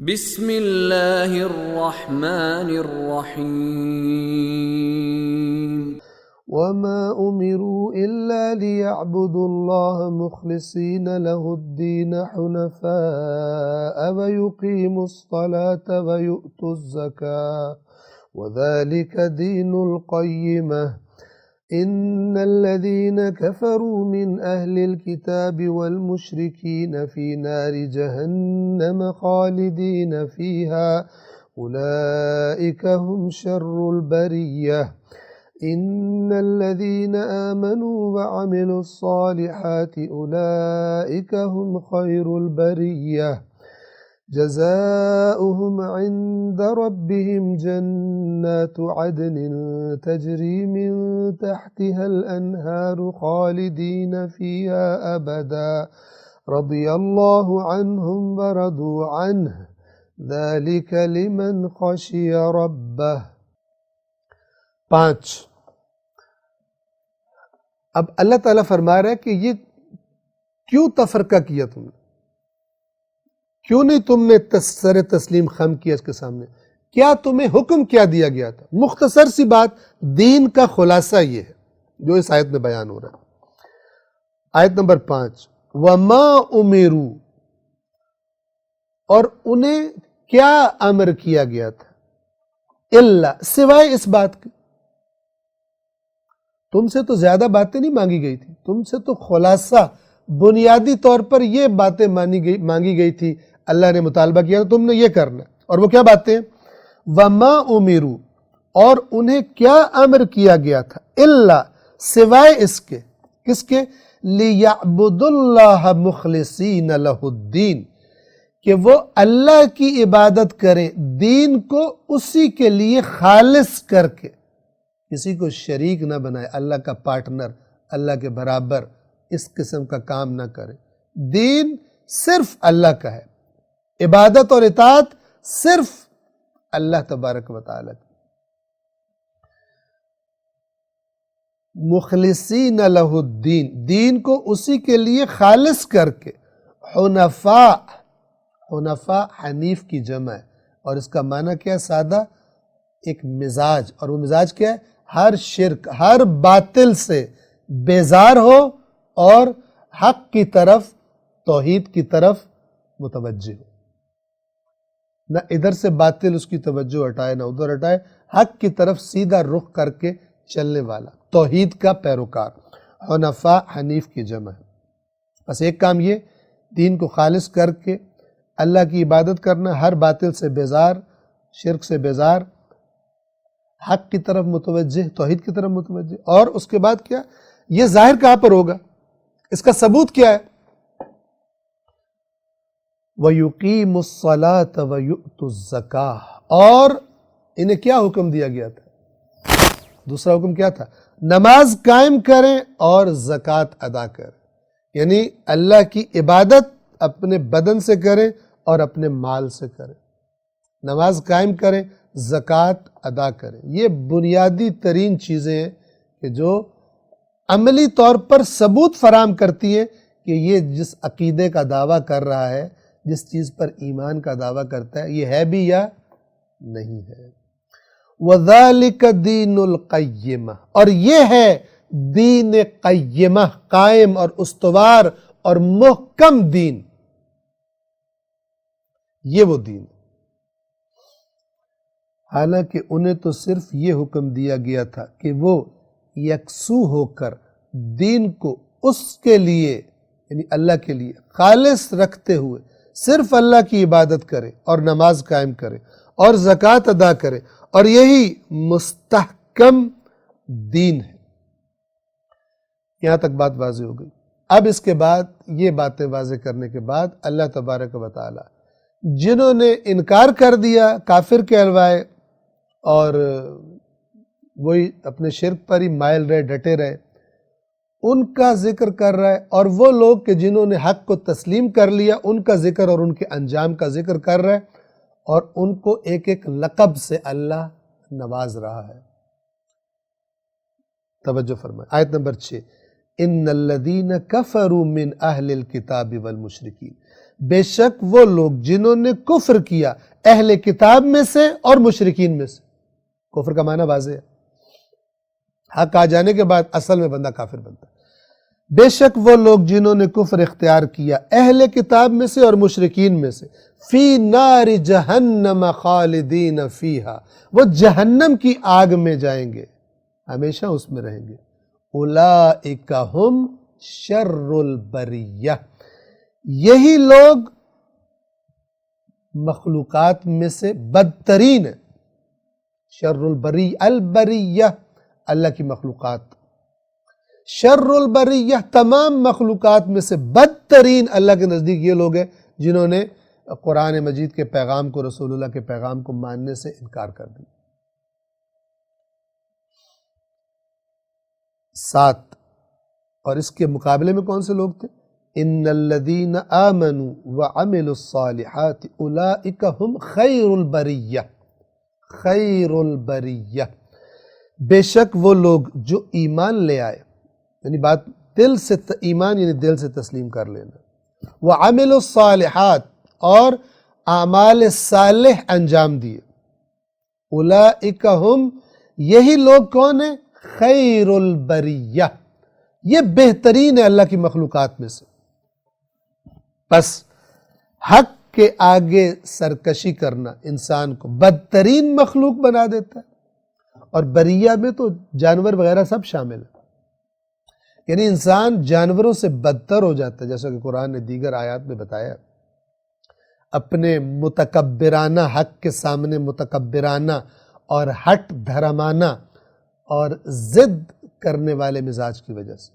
بسم اللہ الرحمن الرحیم وما أمروا إلا ليعبدوا الله مخلصين له الدين حنفاء ويقيموا الصلاة ويؤتوا الزكاة وذلك دين القيمة إن الذين كفروا من أهل الكتاب والمشركين في نار جهنم خالدين فيها أولئك هم شر البرية إن الذين آمنوا وعملوا الصالحات أولئك هم خير البرية جزاؤهم عند ربهم جنات عدن تجري من تحتها الأنهار خالدين فيها أبدا رضي الله عنهم ورضوا عنه ذلك لمن خشي ربه۔ 5 اب اللہ تعالیٰ فرما رہا ہے کہ یہ کیوں تفرقہ کیا تم نے، کیوں نہیں تم نے سر تسلیم خم کیا اس کے سامنے، کیا تمہیں حکم کیا دیا گیا تھا؟ مختصر سی بات، دین کا خلاصہ یہ ہے جو اس آیت میں بیان ہو رہا ہے۔ آیت نمبر 5 وَمَا أُمِرُوا، اور انہیں کیا امر کیا گیا تھا، اللہ، سوائے اس بات کے، تم سے تو زیادہ باتیں نہیں مانگی گئی تھی، تم سے تو خلاصہ بنیادی طور پر یہ باتیں مانگی گئی تھی، اللہ نے مطالبہ کیا تو تم نے یہ کرنا، اور وہ کیا باتیں؟ وَمَا أُمِرُوا، اور انہیں کیا امر کیا گیا تھا، اللہ، سوائے اس کے، کس کے؟ لِيَعْبُدُوا اللَّهَ مُخْلِصِينَ لَهُ الدِّينَ، کہ وہ اللہ کی عبادت کریں، دین کو اسی کے لیے خالص کر کے، کسی کو شریک نہ بنائے، اللہ کا پارٹنر، اللہ کے برابر اس قسم کا کام نہ کرے، دین صرف اللہ کا ہے، عبادت اور اطاعت صرف اللہ تبارک و تعالی کی۔ مخلصین لہ الدین، دین کو اسی کے لیے خالص کر کے، حنفاء، حنفاء حنیف کی جمع ہے، اور اس کا معنی کیا ہے؟ سادہ ایک مزاج، اور وہ مزاج کیا ہے؟ ہر شرک، ہر باطل سے بیزار ہو اور حق کی طرف، توحید کی طرف متوجہ ہو، نہ ادھر سے باطل اس کی توجہ ہٹائے نہ ادھر ہٹائے، حق کی طرف سیدھا رخ کر کے چلنے والا، توحید کا پیروکار، حنفاء حنیف کی جمع ہے۔ بس ایک کام یہ، دین کو خالص کر کے اللہ کی عبادت کرنا، ہر باطل سے بیزار، شرک سے بیزار، حق کی طرف متوجہ، توحید کی طرف متوجہ، اور اس کے بعد کیا؟ یہ ظاہر کہاں پر ہوگا؟ اس کا ثبوت کیا ہے؟ وَيُقِيمُ الصَّلَاةَ وَيُؤْتُ الزَّكَاةَ، اور انہیں کیا حکم دیا گیا تھا؟ دوسرا حکم کیا تھا؟ نماز قائم کریں اور زکوٰۃ ادا کریں، یعنی اللہ کی عبادت اپنے بدن سے کریں اور اپنے مال سے کریں، نماز قائم کریں، زکوٰۃ ادا کریں۔ یہ بنیادی ترین چیزیں ہیں کہ جو عملی طور پر ثبوت فراہم کرتی ہیں کہ یہ جس عقیدے کا دعویٰ کر رہا ہے، جس چیز پر ایمان کا دعویٰ کرتا ہے، یہ ہے بھی یا نہیں ہے۔ وَذَلِكَ دِينُ الْقَيِّمَةِ، اور یہ ہے دین قیمہ، قائم اور استوار اور محکم دین، یہ وہ دین۔ حالانکہ انہیں تو صرف یہ حکم دیا گیا تھا کہ وہ یکسو ہو کر دین کو اس کے لیے، یعنی اللہ کے لیے خالص رکھتے ہوئے صرف اللہ کی عبادت کرے اور نماز قائم کرے اور زکوٰۃ ادا کرے، اور یہی مستحکم دین ہے۔ یہاں تک بات واضح ہو گئی۔ اب اس کے بعد یہ باتیں واضح کرنے کے بعد اللہ تبارک و تعالی جنہوں نے انکار کر دیا، کافر کہلوائے، اور وہی اپنے شرک پر ہی مائل رہے، ڈٹے رہے، ان کا ذکر کر رہا ہے، اور وہ لوگ کہ جنہوں نے حق کو تسلیم کر لیا، ان کا ذکر اور ان کے انجام کا ذکر کر رہا ہے، اور ان کو ایک ایک لقب سے اللہ نواز رہا ہے۔ توجہ فرمائیں، آیت نمبر 6 ان الذین کفروا من اہل الکتاب والمشرکین، بے شک وہ لوگ جنہوں نے کفر کیا اہل کتاب میں سے اور مشرکین میں سے. کفر کا معنی واضح ہے، حق آ جانے کے بعد اصل میں بندہ کافر بنتا ہے. بے شک وہ لوگ جنہوں نے کفر اختیار کیا اہل کتاب میں سے اور مشرکین میں سے، فی نار جہنم خالدین فیہا، وہ جہنم کی آگ میں جائیں گے، ہمیشہ اس میں رہیں گے. اولئک ہم شر البریہ، یہی لوگ مخلوقات میں سے بدترین ہیں. شر البریہ اللہ کی مخلوقات، شر البریہ تمام مخلوقات میں سے بدترین اللہ کے نزدیک یہ لوگ ہیں جنہوں نے قرآن مجید کے پیغام کو، رسول اللہ کے پیغام کو ماننے سے انکار کر دیا. 7 اور اس کے مقابلے میں کون سے لوگ تھے؟ ان الذین آمنوا وعملوا الصالحات اولئک ہم خیر البریہ، خیر البریہ، بے شک وہ لوگ جو ایمان لے آئے، یعنی بات دل سے، ایمان یعنی دل سے تسلیم کر لینا، وعملوا الصالحات اور اعمال صالح انجام دیے، اولئک ہم، یہی لوگ کون ہیں؟ خیر البریہ، یہ بہترین ہے اللہ کی مخلوقات میں سے. بس حق کے آگے سرکشی کرنا انسان کو بدترین مخلوق بنا دیتا ہے، اور بریہ میں تو جانور وغیرہ سب شامل ہے، یعنی انسان جانوروں سے بدتر ہو جاتا ہے، جیسا کہ قرآن نے دیگر آیات میں بتایا. اپنے متکبرانہ حق کے سامنے متکبرانہ اور ہٹ دھرمانہ اور ضد کرنے والے مزاج کی وجہ سے.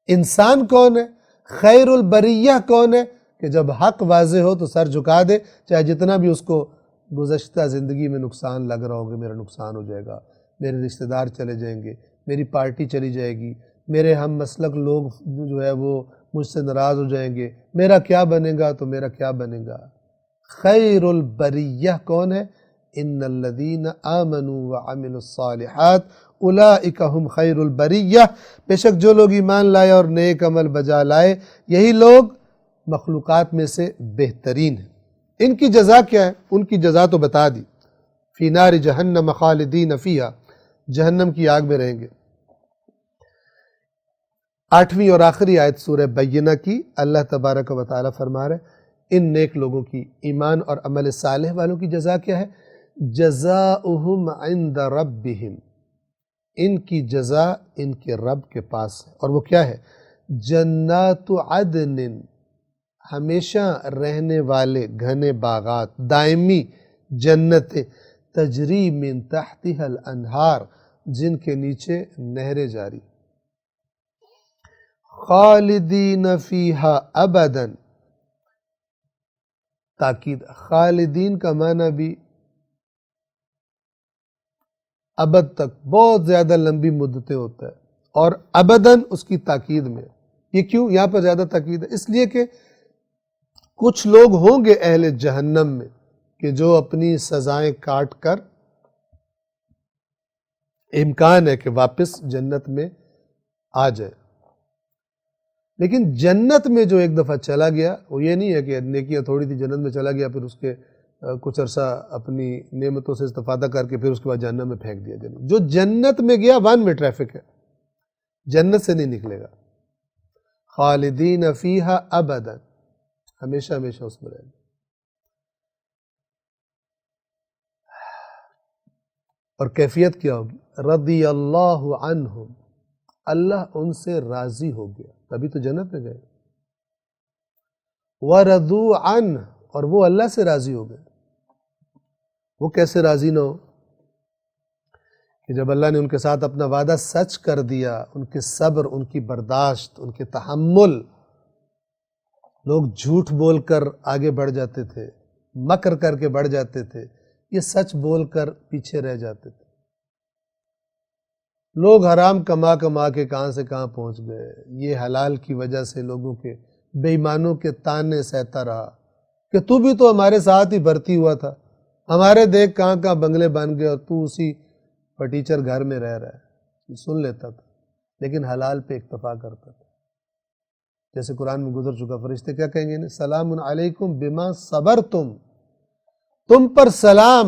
انسان کون ہے؟ خیر البریہ کون ہے؟ کہ جب حق واضح ہو تو سر جھکا دے، چاہے جتنا بھی اس کو گزشتہ زندگی میں نقصان لگ رہا ہوگا، میرا نقصان ہو جائے گا، میرے رشتہ دار چلے جائیں گے، میری پارٹی چلی جائے گی، میرے ہم مسلک لوگ جو ہے وہ مجھ سے ناراض ہو جائیں گے، میرا کیا بنے گا تو میرا کیا بنے گا. خیر البریہ کون ہے؟ ان الذین آمنوا وعملوا الصالحات اولئک ہم خیر البریہ، بے شک جو لوگ ایمان لائے اور نیک عمل بجا لائے یہی لوگ مخلوقات میں سے بہترین ہیں. ان کی جزا کیا ہے؟ ان کی جزا تو بتا دی، فی نار جہنم خالدین فیہا، جہنم کی آگ میں رہیں گے. 8ویں اور آخری آیت سورہ بینہ کی، اللہ تبارک و تعالیٰ فرما رہے ان نیک لوگوں کی، ایمان اور عمل صالح والوں کی جزا کیا ہے؟ جزاؤہم عند ربہم، ان کی جزا ان کے رب کے پاس ہے، اور وہ کیا ہے؟ جنات عدن، ہمیشہ رہنے والے گھنے باغات، دائمی جنتیں، تجری من تحتها الانہار، جن کے نیچے نہریں جاری، خالدین فیہا ابدا، تاکید. خالدین کا معنی بھی ابد تک، بہت زیادہ لمبی مدتیں ہوتا ہے، اور ابداً اس کی تاکید میں. یہ کیوں یہاں پر زیادہ تاکید ہے؟ اس لیے کہ کچھ لوگ ہوں گے اہل جہنم میں کہ جو اپنی سزائیں کاٹ کر، امکان ہے کہ واپس جنت میں آ جائے، لیکن جنت میں جو ایک دفعہ چلا گیا وہ یہ نہیں ہے کہ نیکیاں تھوڑی تھی جنت میں چلا گیا، پھر اس کے کچھ عرصہ اپنی نعمتوں سے استفادہ کر کے پھر اس کے بعد جہنم میں پھینک دیا جائے. جو جنت میں گیا 1 میں ٹریفک ہے، جنت سے نہیں نکلے گا. خالدین فیہا ابدا، ہمیشہ ہمیشہ اس میں رہے گا. اور کیفیت کیا ہوگی؟ رضی اللہ عنہم، اللہ ان سے راضی ہو گیا، تبھی تو جنت میں گئے. وَرَضُوا عَنْهُ، اور وہ اللہ سے راضی ہو گئے. وہ کیسے راضی نہ ہو؟ کہ جب اللہ نے ان کے ساتھ اپنا وعدہ سچ کر دیا، ان کے صبر، ان کی برداشت، ان کے تحمل، لوگ جھوٹ بول کر آگے بڑھ جاتے تھے، مکر کر کے بڑھ جاتے تھے، یہ سچ بول کر پیچھے رہ جاتے تھے. لوگ حرام کما کما کے کہاں سے کہاں پہنچ گئے، یہ حلال کی وجہ سے لوگوں کے، بے ایمانوں کے تانے سہتا رہا کہ تو بھی تو ہمارے ساتھ ہی بھرتی ہوا تھا، ہمارے دیکھ کہاں کہاں بنگلے بن گئے اور تو اسی پٹیچر گھر میں رہ رہا ہے. یہ سن لیتا تھا لیکن حلال پہ اکتفا کرتا تھا. جیسے قرآن میں گزر چکا، فرشتے کیا کہیں گے؟ سلام علیکم بما صبرتم، تم پر سلام،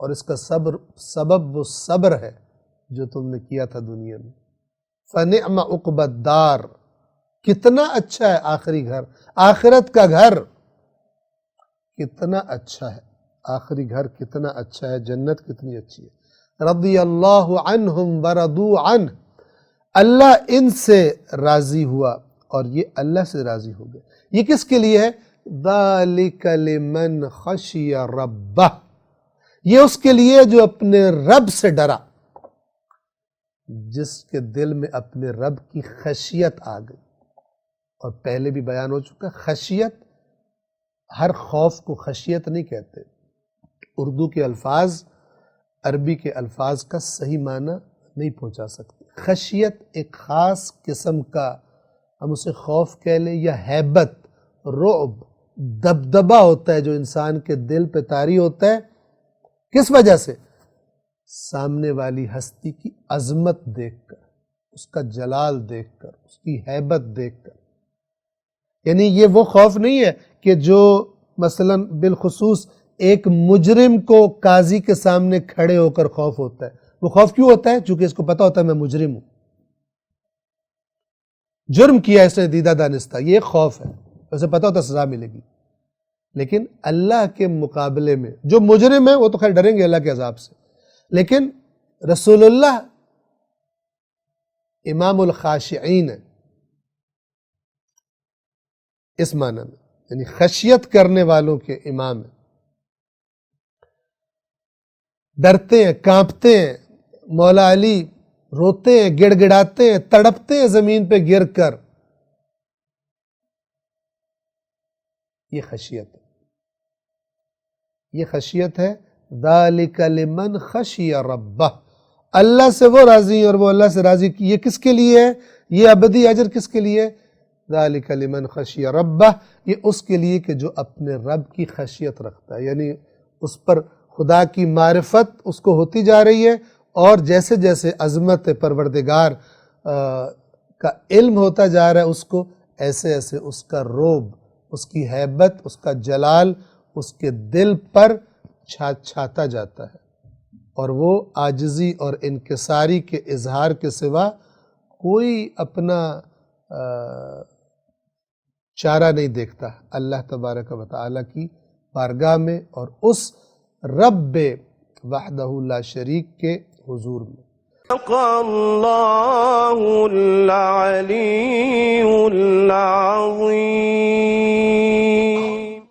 اور اس کا سبب وہ صبر ہے جو تم نے کیا تھا دنیا میں۔ فنعم عقبی الدار، کتنا اچھا ہے آخری گھر، آخرت کا گھر کتنا اچھا ہے، آخری گھر کتنا اچھا ہے، جنت کتنی اچھی ہے۔ رضی اللہ عنہم ورضوا عنہ، اللہ ان سے راضی ہوا اور یہ اللہ سے راضی ہو گئے۔ یہ کس کے لیے ہے؟ ذالک لمن خشی ربہ، یہ اس کے لیے جو اپنے رب سے ڈرا، جس کے دل میں اپنے رب کی خشیت آ گئی۔ اور پہلے بھی بیان ہو چکا، خشیت، ہر خوف کو خشیت نہیں کہتے، اردو کے الفاظ عربی کے الفاظ کا صحیح معنی نہیں پہنچا سکتے۔ خشیت ایک خاص قسم کا، ہم اسے خوف کہہ لیں یا ہیبت، رعب، دبدبہ ہوتا ہے جو انسان کے دل پہ طاری ہوتا ہے۔ کس وجہ سے؟ سامنے والی ہستی کی عظمت دیکھ کر، اس کا جلال دیکھ کر، اس کی ہیبت دیکھ کر۔ یعنی یہ وہ خوف نہیں ہے کہ جو مثلا بالخصوص ایک مجرم کو قاضی کے سامنے کھڑے ہو کر خوف ہوتا ہے۔ وہ خوف کیوں ہوتا ہے؟ چونکہ اس کو پتا ہوتا ہے میں مجرم ہوں، جرم کیا اس نے دیدہ دانستہ، یہ ایک خوف ہے، اسے پتا ہوتا ہے سزا ملے گی۔ لیکن اللہ کے مقابلے میں جو مجرم ہے وہ تو خیر ڈریں گے اللہ کے عذاب سے، لیکن رسول اللہ امام الخاشعین ہے اس معنی میں، یعنی خشیت کرنے والوں کے امام ہیں، ڈرتے ہیں، کانپتے ہیں۔ مولا علی روتے ہیں، گڑ گڑاتے ہیں، تڑپتے ہیں زمین پہ گر کر۔ یہ خشیت ہے، یہ خشیت ہے۔ ذالک لمن خشی ربہ، اللہ سے وہ راضی اور وہ اللہ سے راضی، یہ کس کے لیے ہے؟ یہ ابدی اجر کس کے لیے؟ ذالک لمن خشی ربہ، یہ اس کے لیے کہ جو اپنے رب کی خشیت رکھتا ہے، یعنی اس پر خدا کی معرفت اس کو ہوتی جا رہی ہے، اور جیسے جیسے عظمت پروردگار کا علم ہوتا جا رہا ہے اس کو، ایسے ایسے اس کا رعب، اس کی ہیبت، اس کا جلال اس کے دل پر چھاتا جاتا ہے، اور وہ عاجزی اور انکساری کے اظہار کے سوا کوئی اپنا چارہ نہیں دیکھتا اللہ تبارک و تعالیٰ کی بارگاہ میں اور اس رب وحدہ لا شریک کے حضور میں۔ صدق اللہ العلی العظیم۔